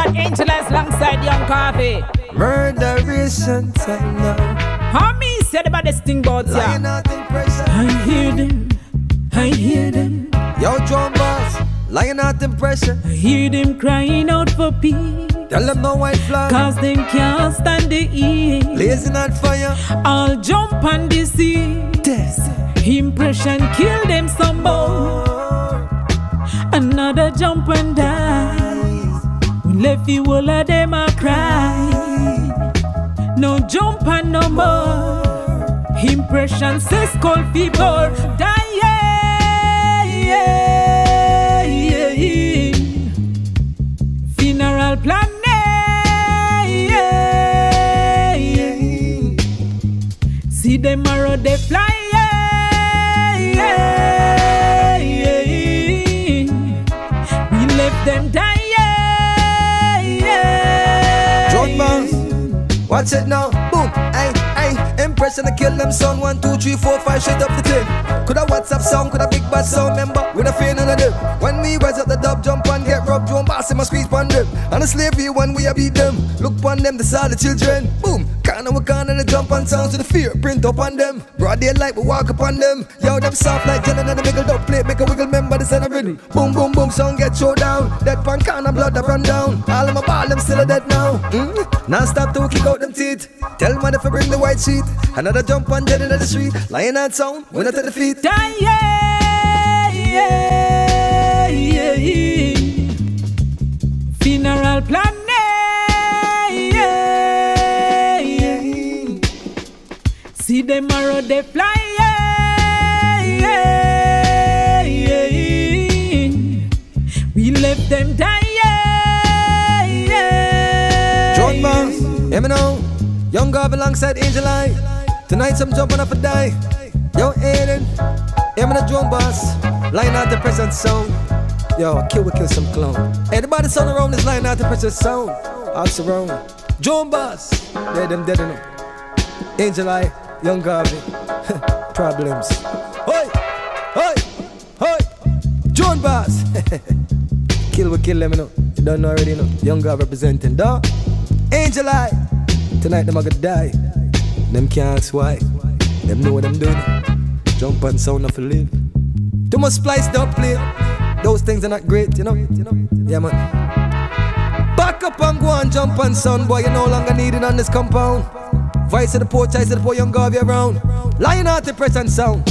bad angel is alongside Young Coffee. Murderation time now. How me said about this thing about ya? Lying out in pressure. I hear them, I hear them. Yo, drum boss, lying out in pressure. I hear them crying out for peace. Tell them no white flag. Cause them can't stand the heat. Blazing on fire. I'll jump on the sea. Test. Impression kill them some more. Another jump and die. We left the whole of them a cry. No jump and no more. Impression says call people. Die, yeah, yeah, yeah. Funeral plan. See them arrow they fly, yeah, yeah, yeah. We left them die, yeah, yeah. Drone bounce, watch it now, boom, ay, ay. Impression to kill them son, 1, 2, 3, 4, 5, straight up the 10. Coulda WhatsApp sound, coulda big bad sound, member, with a fear none of them. When we rise up the dub, jump and get rubbed, Drone boss in my squeeze pon them. And the slavery when we a beat them, look pon them, the all the children, boom. Corner we corner, the jump and sounds to the fear, print up on them. Broad daylight, we walk upon them. Yo, them soft like jelly and the wiggle up plate, make a wiggle, member the center rhythm. Boom, boom, boom, sound get show down. Dead pan corner, blood that run down. All of my ball, them still a dead now. Now stop to kick out them teeth. Tell man if I bring the white sheet. Another jump on dead in the street. Lying on sound, when at the feet. Die, yeah, yeah, yeah. Funeral plan, yeah, yeah. See them arrow they fly, yeah, yeah, yeah. We left them die, yeah, yeah. Drone bounce, hear me now. Young Garvey alongside Angel Eye. Tonight some jumping up a die. Yo, Aiden, hear me the drum boss. Line out the present sound. Yo, we kill some clown. Anybody sound around this line out the present sound. Ask around. Drum boss, yeah, them dead enough. Angel Eye, Young Garvey. Problems. Hoi, hoi, hoi. Drum boss. We kill them, you know. You don't know already, you know. Young Garvey representing, dog. Angel Eye. Tonight them a gonna die. Them can't ask why. Them know what I'm doing. Jump and sound off a live. Too much spliced up play. Those things are not great, you know. Yeah man. Back up and go and jump and sound, boy. You no longer need it on this compound. Vice of the poor, choice of the poor, Young Garvey around. Lying out the press and sound.